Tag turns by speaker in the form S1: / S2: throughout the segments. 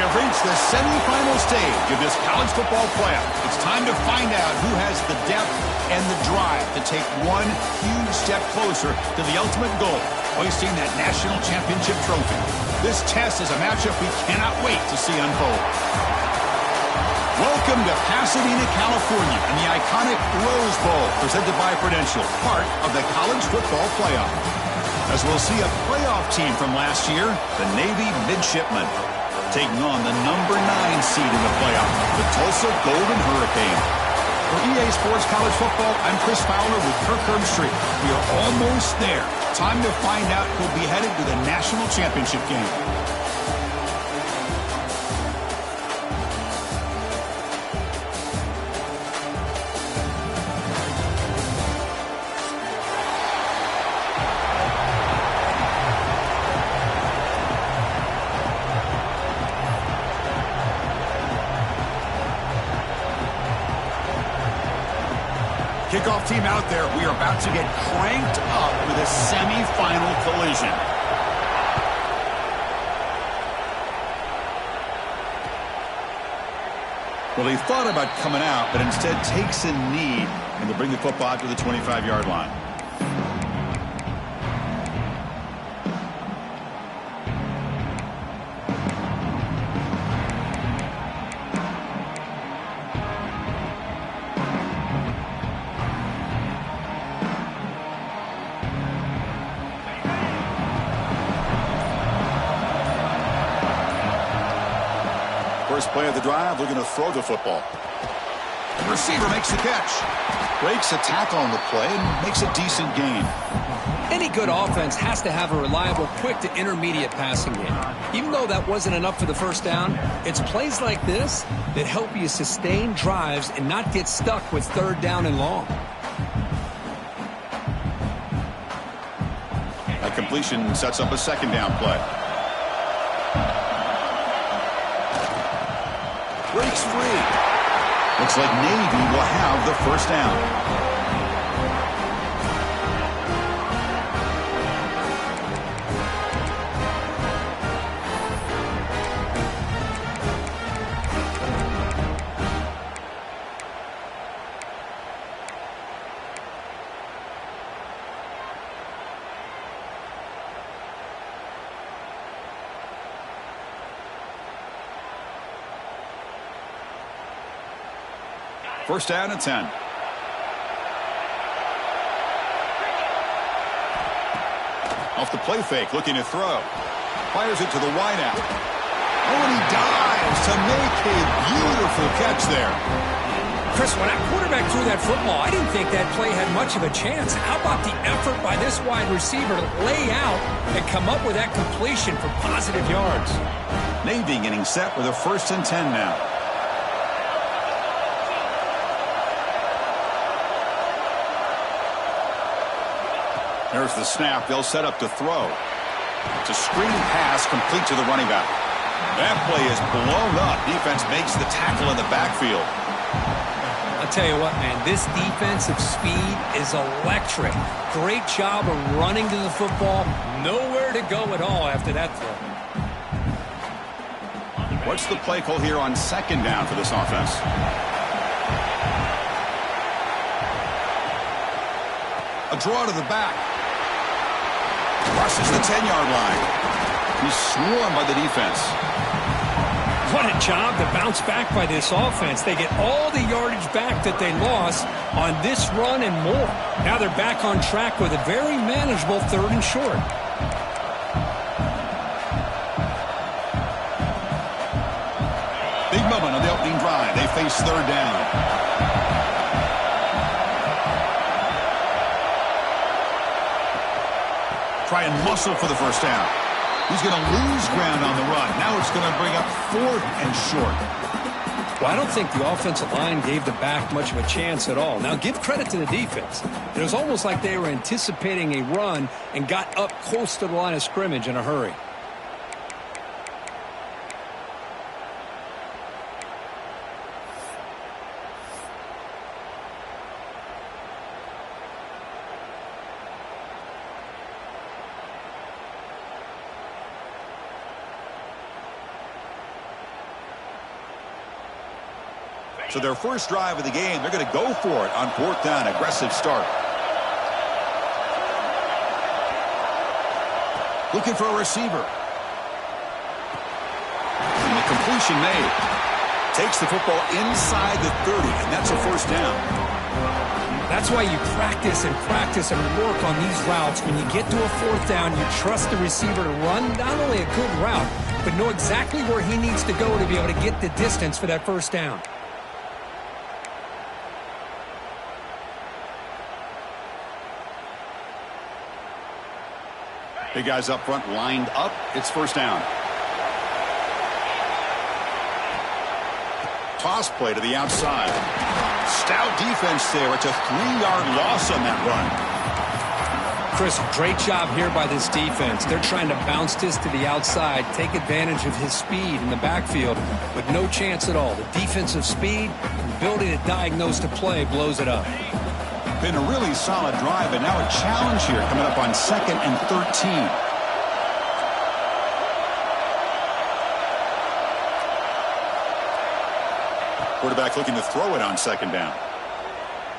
S1: have reached the semifinal stage of this college football playoff. It's time to find out who has the depth and the drive to take one huge step closer to the ultimate goal, hoisting that national championship trophy. This test is a matchup we cannot wait to see unfold. Welcome to Pasadena, California, and the iconic Rose Bowl, presented by Prudential, part of the college football playoff. As we'll see a playoff team from last year, the Navy Midshipmen, taking on the number 9 seed in the playoff, the Tulsa Golden Hurricane. For EA Sports College Football, I'm Chris Fowler with Kirk Herbstreit. We are almost there. Time to find out who'll be headed to the national championship game. Kickoff team out there. We are about to get cranked up with a semifinal collision. Well, he thought about coming out, but instead takes a knee and to bring the football out to the 25-yard line. First play of the drive, looking to throw the football. The receiver makes the catch. Breaks a tackle on the play and makes a decent gain.
S2: Any good offense has to have a reliable, quick to intermediate passing game. Even though that wasn't enough for the first down, it's plays like this that help you sustain drives and not get stuck with third down and long.
S1: That completion sets up a second down play. Breaks free. Looks like Navy will have the first down. First down and 10. Off the play fake, looking to throw. Fires it to the wideout. Oh, and he dives to make a beautiful catch there.
S2: Chris, when that quarterback threw that football, I didn't think that play had much of a chance. How about the effort by this wide receiver to lay out and come up with that completion for positive yards?
S1: Navy getting set with a first and 10 now. There's the snap. They'll set up to throw. It's a screen pass complete to the running back. That play is blown up. Defense makes the tackle in the backfield.
S2: I'll tell you what, man, this defensive speed is electric. Great job of running to the football. Nowhere to go at all after that throw.
S1: What's the play call here on second down for this offense? A draw to the back. Crosses the 10-yard line. He's swarmed by the defense.
S2: What a job to bounce back by this offense. They get all the yardage back that they lost on this run and more. Now they're back on track with a very manageable third and short.
S1: Big moment on the opening drive. They face third down. Try and muscle for the first down. He's going to lose ground on the run. Now it's going to bring up fourth and short.
S2: Well, I don't think the offensive line gave the back much of a chance at all. Now, give credit to the defense. It was almost like they were anticipating a run and got up close to the line of scrimmage in a hurry.
S1: So their first drive of the game, they're going to go for it on 4th down. Aggressive start. Looking for a receiver. And the completion made. Takes the football inside the 30, and that's a first down.
S2: That's why you practice and work on these routes. When you get to a 4th down, you trust the receiver to run not only a good route, but know exactly where he needs to go to be able to get the distance for that first down.
S1: Big guys up front lined up. It's first down. Toss play to the outside. Stout defense there. It's a 3-yard loss on that run.
S2: Chris, great job here by this defense. They're trying to bounce this to the outside, take advantage of his speed in the backfield, but no chance at all. The defensive speed, ability to diagnose the play, blows it up.
S1: Been a really solid drive, and now a challenge here coming up on 2nd and 13. Quarterback looking to throw it on 2nd down.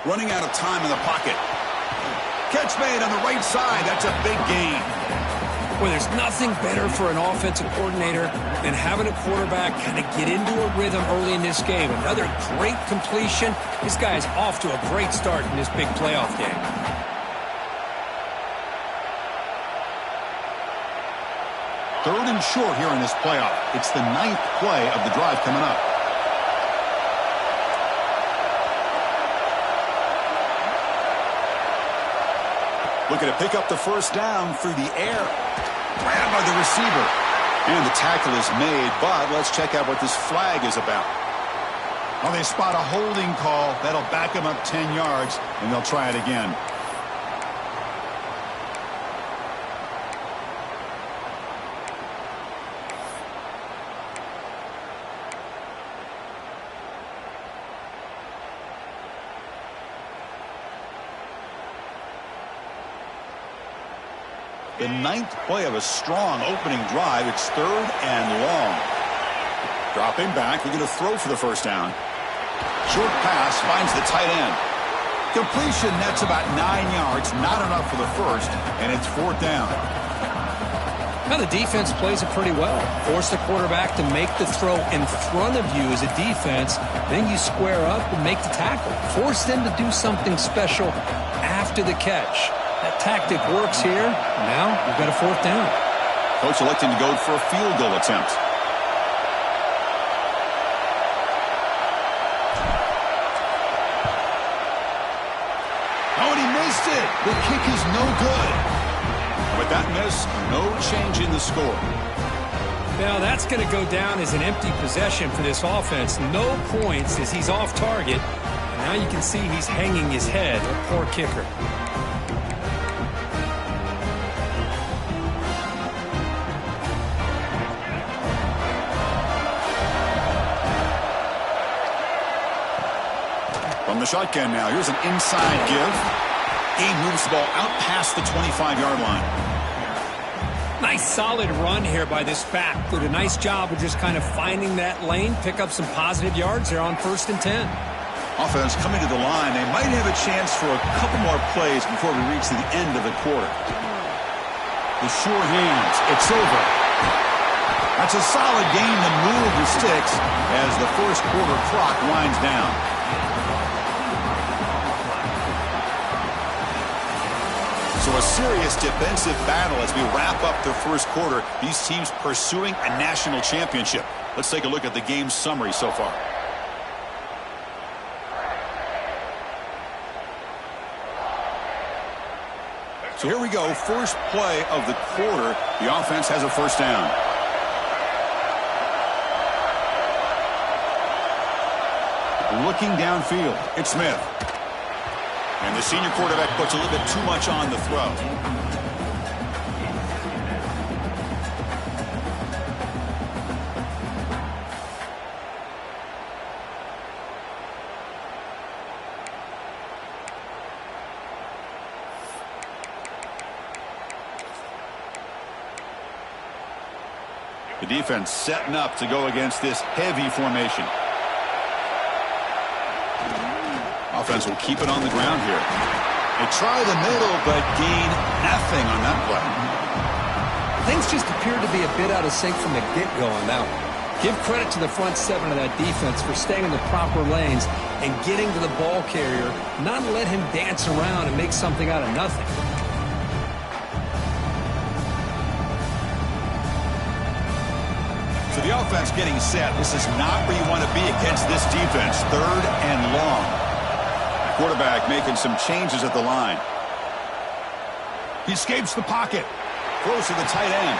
S1: Running out of time in the pocket. Catch made on the right side. That's a big gain.
S2: Well, there's nothing better for an offensive coordinator than having a quarterback kind of get into a rhythm early in this game. Another great completion. This guy is off to a great start in this big playoff game.
S1: Third and short here in this playoff. It's the 9th play of the drive coming up. Looking to pick up the first down through the air. Grabbed by the receiver. And the tackle is made, but let's check out what this flag is about. Well, they spot a holding call. That'll back them up 10 yards, and they'll try it again. The 9th play of a strong opening drive. It's 3rd and long. Dropping back. They're going to throw for the first down. Short pass finds the tight end. Completion, that's about 9 yards. Not enough for the first, and it's 4th down.
S2: Now the defense plays it pretty well. Force the quarterback to make the throw in front of you as a defense. Then you square up and make the tackle. Force them to do something special after the catch. That tactic works here. Now we've got a 4th down.
S1: Coach electing to go for a field goal attempt. Oh, and he missed it. The kick is no good. With that miss, no change in the score.
S2: Now that's going to go down as an empty possession for this offense. No points as he's off target. And now you can see he's hanging his head. A poor kicker.
S1: From the shotgun now, here's an inside give. He moves the ball out past the 25-yard line.
S2: Nice solid run here by this back. Did a nice job of just kind of finding that lane, pick up some positive yards there on 1st and 10.
S1: Offense coming to the line. They might have a chance for a couple more plays before we reach the end of the quarter. The sure hands. It's over. That's a solid gain to move the sticks as the first quarter clock winds down. So a serious defensive battle as we wrap up the first quarter. These teams pursuing a national championship. Let's take a look at the game summary so far. So here we go. First play of the quarter. The offense has a first down. Looking downfield. It's Smith. And the senior quarterback puts a little bit too much on the throw. The defense setting up to go against this heavy formation. Offense will keep it on the ground here. They try the middle, but gain nothing on that play.
S2: Things just appear to be a bit out of sync from the get-go on that one. Give credit to the front seven of that defense for staying in the proper lanes and getting to the ball carrier, not let him dance around and make something out of nothing.
S1: So the offense getting set. This is not where you want to be against this defense. 3rd and long. Quarterback making some changes at the line. He escapes the pocket. Throws to the tight end.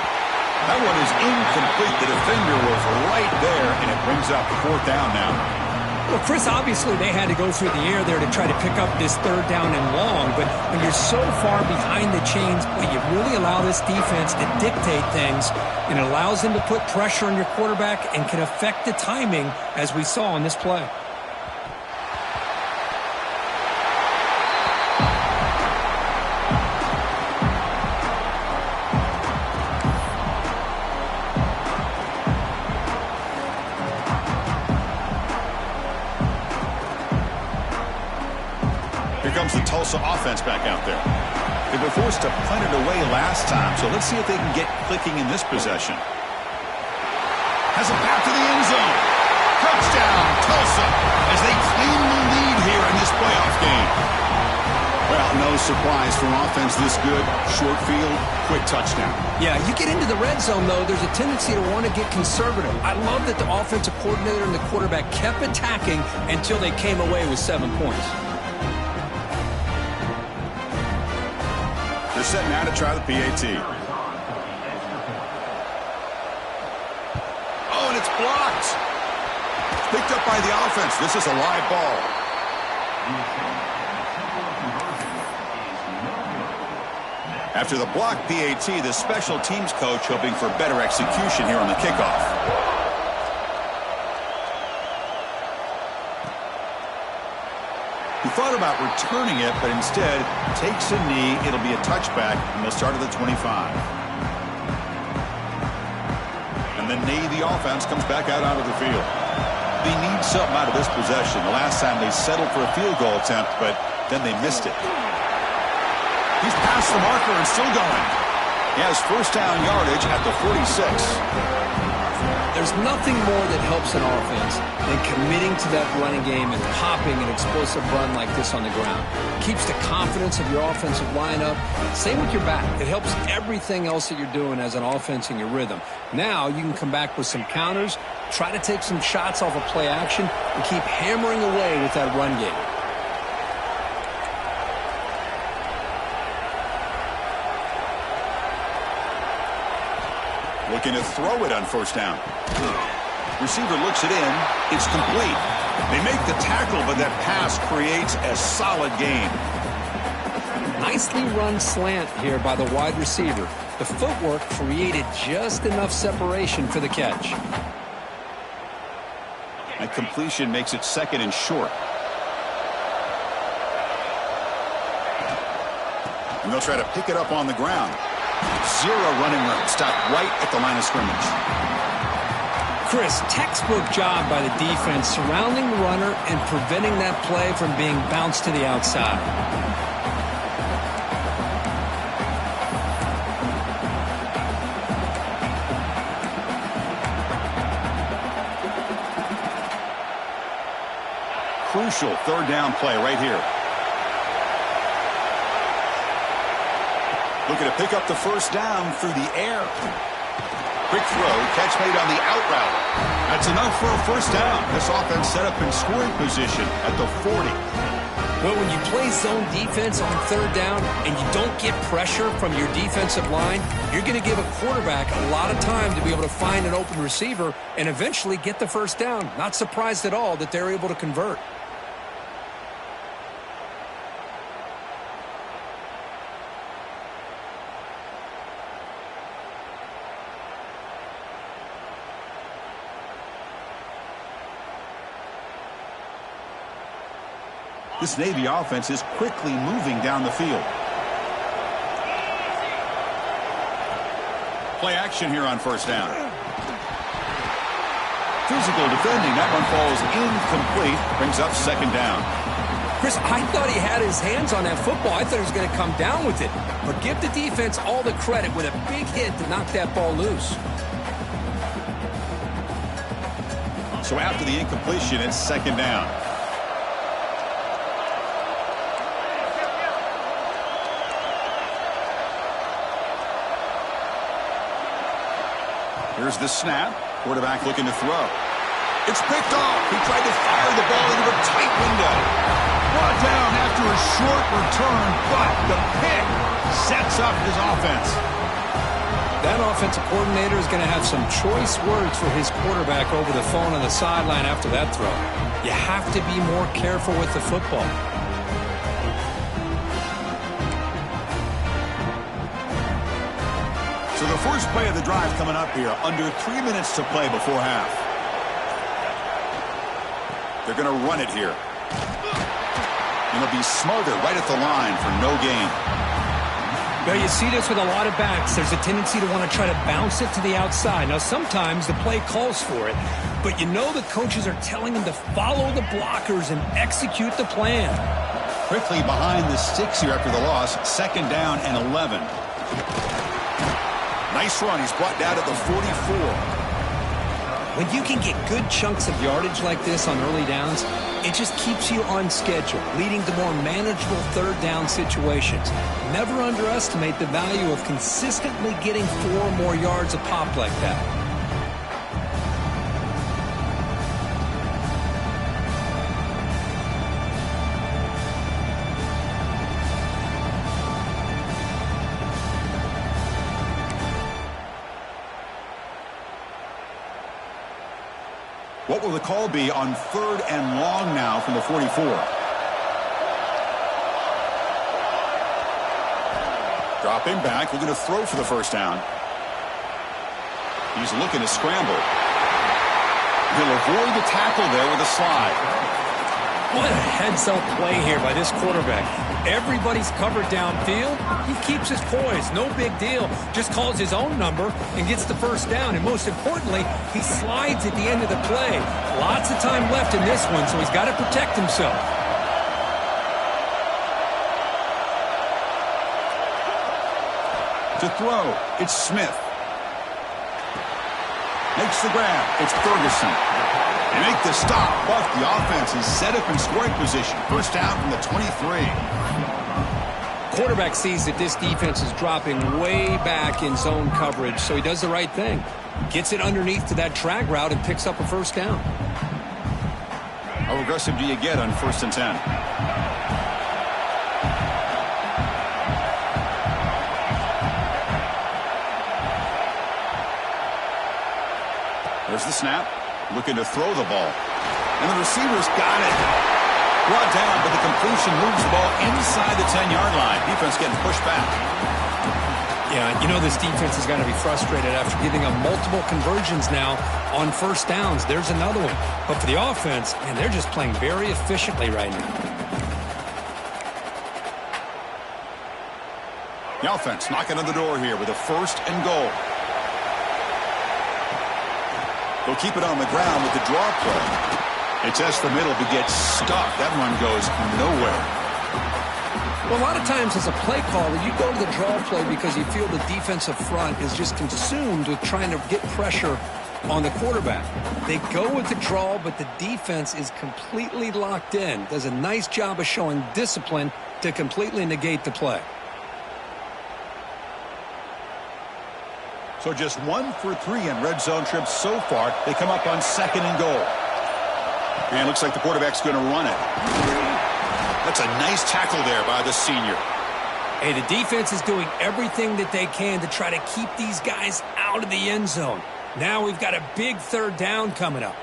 S1: That one is incomplete. The defender was right there, and it brings up 4th down now.
S2: Well, Chris, obviously they had to go through the air there to try to pick up this 3rd down and long, but when you're so far behind the chains, well, you really allow this defense to dictate things, and it allows them to put pressure on your quarterback and can affect the timing, as we saw on this play.
S1: Here comes the Tulsa offense back out there. They were forced to punt it away last time, so let's see if they can get clicking in this possession. Has a path to the end zone. Touchdown, Tulsa, as they claim the lead here in this playoff game. Well, no surprise for offense this good. Short field, quick touchdown.
S2: Yeah, you get into the red zone, though, there's a tendency to want to get conservative. I love that the offensive coordinator and the quarterback kept attacking until they came away with 7 points.
S1: They're set now to try the PAT. Oh, and it's blocked. Picked up by the offense. This is a live ball. After the blocked PAT, the special teams coach hoping for better execution here on the kickoff. He thought about returning it, but instead takes a knee. It'll be a touchback, and they'll start at the 25. And the Navy offense comes back out onto the field. They need something out of this possession. The last time they settled for a field goal attempt, but then they missed it. He's past the marker and still going. He has 1st down yardage at the 46.
S2: There's nothing more that helps an offense than committing to that running game and popping an explosive run like this on the ground. Keeps the confidence of your offensive lineup. Same with your back. It helps everything else that you're doing as an offense in your rhythm. Now you can come back with some counters, try to take some shots off of play action, and keep hammering away with that run game.
S1: Looking to throw it on 1st down. Receiver looks it in. It's complete. They make the tackle, but that pass creates a solid gain.
S2: Nicely run slant here by the wide receiver. The footwork created just enough separation for the catch.
S1: That completion makes it 2nd and short. And they'll try to pick it up on the ground. 0 running room. Stopped right at the line of scrimmage.
S2: Chris, textbook job by the defense surrounding the runner and preventing that play from being bounced to the outside.
S1: Crucial 3rd down play right here. Looking to pick up the 1st down through the air. Quick throw, catch made on the out route. That's enough for a 1st down. This offense set up in scoring position at the 40.
S2: Well, when you play zone defense on 3rd down and you don't get pressure from your defensive line, you're going to give a quarterback a lot of time to be able to find an open receiver and eventually get the 1st down. Not surprised at all that they're able to convert.
S1: This Navy offense is quickly moving down the field. Play action here on 1st down. Physical defending. That one falls incomplete. Brings up 2nd down.
S2: Chris, I thought he had his hands on that football. I thought he was going to come down with it. But give the defense all the credit with a big hit to knock that ball loose.
S1: So after the incompletion, it's second down. Here's the snap. Quarterback looking to throw. It's picked off. He tried to fire the ball into a tight window. Brought down after a short return, but the pick sets up his offense.
S2: That offensive coordinator is going to have some choice words for his quarterback over the phone on the sideline after that throw. You have to be more careful with the football.
S1: So the first play of the drive coming up here, under 3 minutes to play before half. They're going to run it here. And it'll be smothered right at the line for no gain.
S2: Now you see this with a lot of backs. There's a tendency to want to try to bounce it to the outside. Now sometimes the play calls for it, but you know the coaches are telling them to follow the blockers and execute the plan.
S1: Quickly behind the sticks here after the loss. Second down and 11. Nice run. He's brought down at the 44.
S2: When you can get good chunks of yardage like this on early downs, it just keeps you on schedule, leading to more manageable third down situations. Never underestimate the value of consistently getting 4 or more yards a pop like that.
S1: What will the call be on third and long now from the 44? Dropping back, looking to throw for the first down. He's looking to scramble. He'll avoid the tackle there with a slide.
S2: What a heads-up play here by this quarterback. Everybody's covered downfield. He keeps his poise. No big deal. Just calls his own number and gets the first down. And most importantly, he slides at the end of the play. Lots of time left in this one, so he's got to protect himself.
S1: To throw, it's Smith. Makes the grab. It's Ferguson. They make the stop, but the offense is set up in scoring position. First down from the 23.
S2: Quarterback sees that this defense is dropping way back in zone coverage, so he does the right thing. Gets it underneath to that drag route and picks up a first down.
S1: How aggressive do you get on 1st and 10? There's the snap. Looking to throw the ball. And the receiver's got it. Brought down, but the completion moves the ball inside the 10-yard line. Defense getting pushed back.
S2: Yeah, you know this defense has got to be frustrated after giving up multiple conversions now on first downs. There's another one. But for the offense, man, they're just playing very efficiently right now.
S1: The offense knocking on the door here with a 1st and goal. They'll keep it on the ground with the draw play. It tests the middle but gets stuck. That run goes nowhere.
S2: Well, a lot of times as a play caller, you go to the draw play because you feel the defensive front is just consumed with trying to get pressure on the quarterback. They go with the draw, but the defense is completely locked in. Does a nice job of showing discipline to completely negate the play.
S1: So just 1 for 3 in red zone trips so far. They come up on 2nd and goal. And it looks like the quarterback's going to run it. That's a nice tackle there by the senior.
S2: Hey, the defense is doing everything that they can to try to keep these guys out of the end zone. Now we've got a big 3rd down coming up.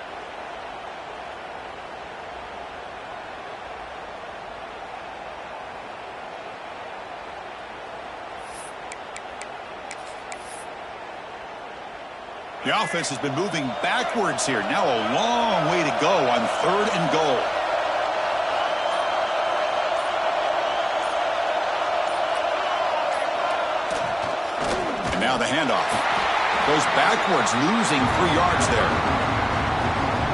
S1: The offense has been moving backwards here. Now a long way to go on 3rd and goal. And now the handoff. Goes backwards, losing 3 yards there.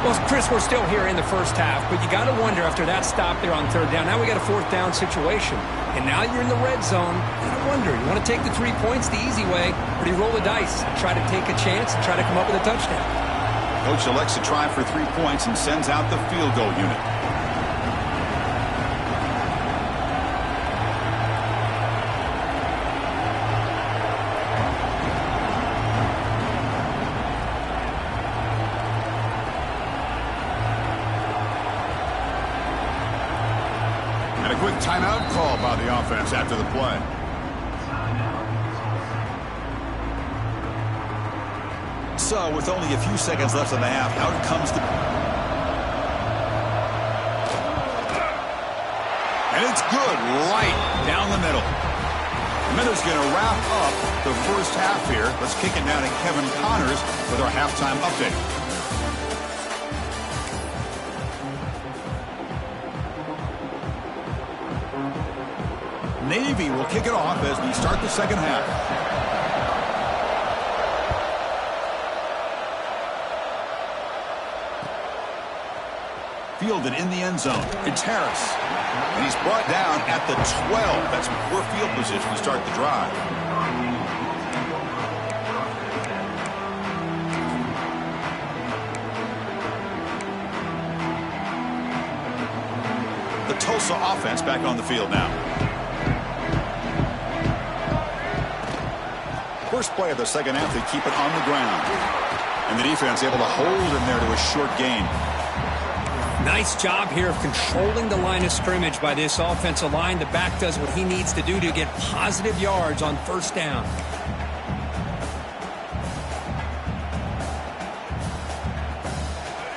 S2: Well, Chris, we're still here in the first half, but you got to wonder after that stop there on third down. Now we got a fourth down situation, and now you're in the red zone. And I wonder, you want to take the 3 points the easy way, or do you roll the dice and try to take a chance and try to come up with a touchdown?
S1: Coach elects to try for 3 points and sends out the field goal unit. And a quick timeout call by the offense after the play. So, with only a few seconds left in the half, out comes the... And it's good, right down the middle. Miller's going to wrap up the first half here. Let's kick it now to Kevin Connors with our halftime update. Navy will kick it off as we start the second half. Fielded in the end zone. It's Harris. And he's brought down at the 12. That's poor field position to start the drive. The Tulsa offense back on the field now. First play of the second half, they keep it on the ground. And the defense able to hold him there to a short gain.
S2: Nice job here of controlling the line of scrimmage by this offensive line. The back does what he needs to do to get positive yards on first down.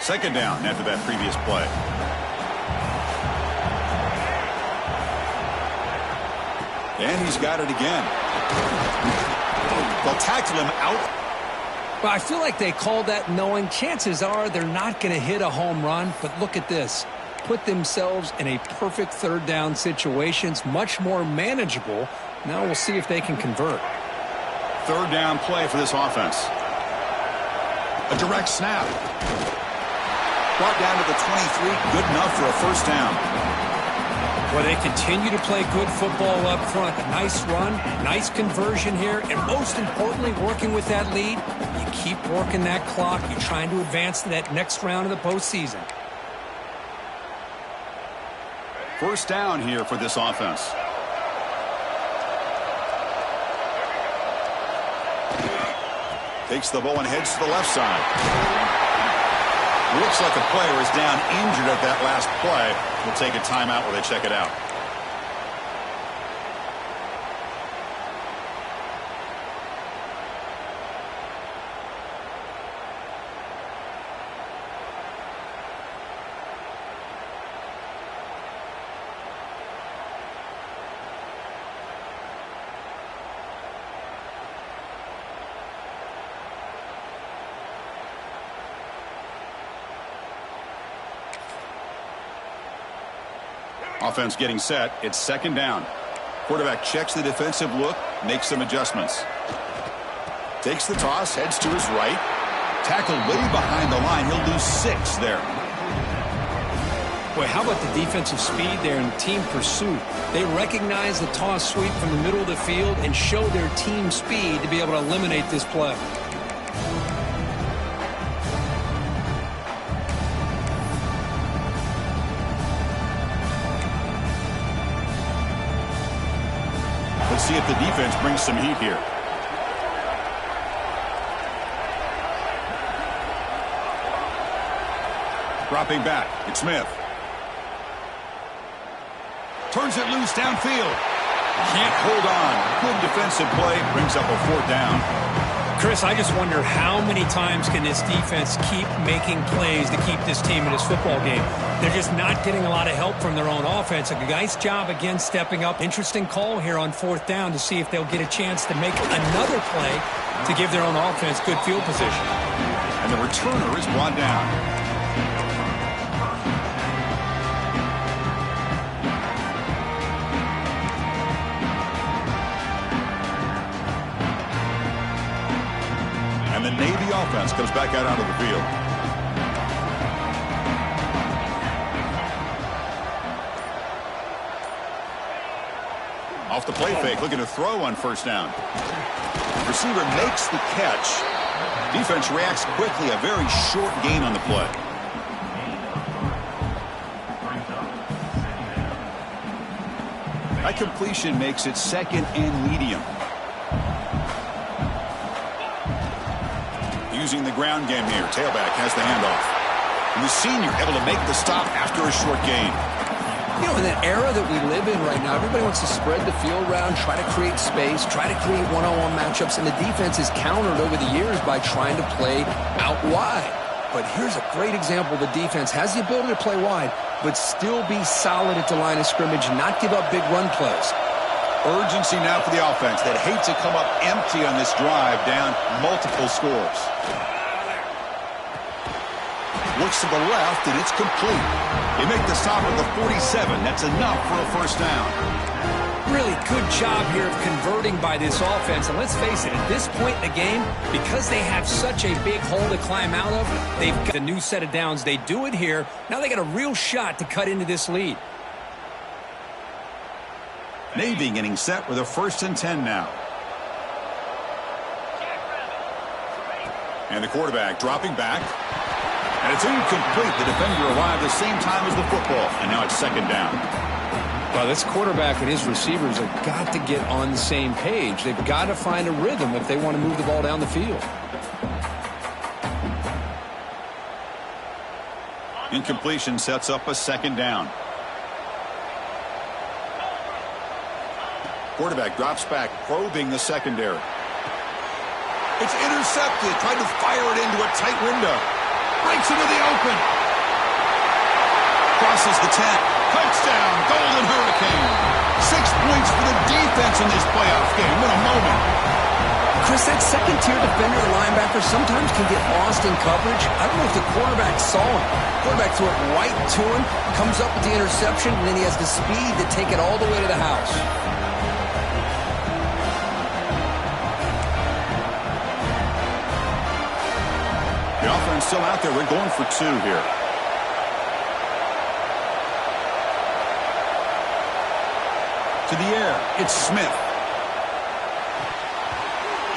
S1: Second down after that previous play. And he's got it again. They'll tackle him out.
S2: But I feel like they called that knowing chances are they're not going to hit a home run. But look at this. Put themselves in a perfect third down situation. It's much more manageable. Now we'll see if they can convert.
S1: Third down play for this offense. A direct snap. Brought down to the 23. Good enough for a first down.
S2: Well, they continue to play good football up front. A nice run, nice conversion here, and most importantly, working with that lead, you keep working that clock. You're trying to advance to that next round of the postseason.
S1: First down here for this offense. Takes the ball and heads to the left side. Looks like a player is down injured at that last play. We'll take a timeout while they check it out. Offense getting set. It's second down. Quarterback checks the defensive look, makes some adjustments. Takes the toss, heads to his right. Tackled way behind the line. He'll lose 6 there.
S2: Boy, how about the defensive speed there and team pursuit? They recognize the toss sweep from the middle of the field and show their team speed to be able to eliminate this play.
S1: Let's see if the defense brings some heat here. Dropping back. It's Smith. Turns it loose downfield. Can't hold on. Good defensive play. Brings up a fourth down.
S2: Chris, I just wonder how many times can this defense keep making plays to keep this team in this football game. They're just not getting a lot of help from their own offense. A nice job again stepping up. Interesting call here on fourth down to see if they'll get a chance to make another play to give their own offense good field position.
S1: And the returner is brought down. The Navy offense comes back out onto the field. off the play fake, looking to throw on first down. Receiver makes the catch. Defense reacts quickly. A very short gain on the play. That completion makes it second and medium. Using the ground game here. Tailback has the handoff. And the senior able to make the stop after a short gain.
S2: You know, in that era that we live in right now, everybody wants to spread the field around, try to create space, try to create one-on-one matchups, and the defense is countered over the years by trying to play out wide. But here's a great example. The defense has the ability to play wide, but still be solid at the line of scrimmage, not give up big run plays.
S1: Urgency now for the offense that hates to come up empty on this drive, down multiple scores. Looks to the left, and it's complete. They make the stop at the 47. That's enough for a first down.
S2: Really good job here of converting by this offense. And let's face it, at this point in the game, because they have such a big hole to climb out of, they've got the new set of downs. They do it here. Now they got a real shot to cut into this lead.
S1: Navy getting set with a 1st and 10 now. And the quarterback dropping back. And it's incomplete. The defender arrived the same time as the football. And now it's 2nd down.
S2: Well, this quarterback and his receivers have got to get on the same page. They've got to find a rhythm if they want to move the ball down the field.
S1: Incompletion sets up a 2nd down. Quarterback drops back, probing the secondary. It's intercepted. Tried to fire it into a tight window. Breaks into the open. Crosses the 10. Touchdown, Golden Hurricane. 6 points for the defense in this playoff game. What a moment.
S2: Chris, that second-tier defender or linebacker sometimes can get lost in coverage. I don't know if the quarterback saw him. Quarterback threw it right to him, comes up with the interception, and then he has the speed to take it all the way to the house.
S1: The offense still out there. We're going for 2 here. To the air. It's Smith.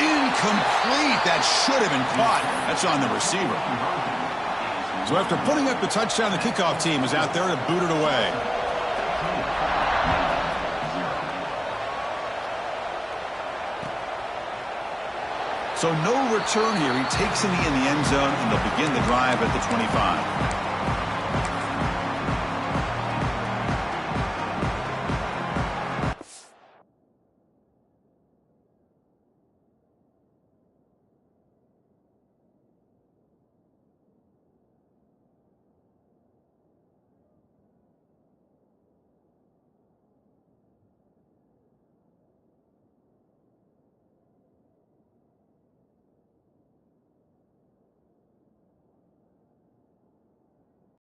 S1: Incomplete. That should have been caught. That's on the receiver. So after putting up the touchdown, the kickoff team is out there to boot it away. So no return here. He takes it in the end zone, and they'll begin the drive at the 25.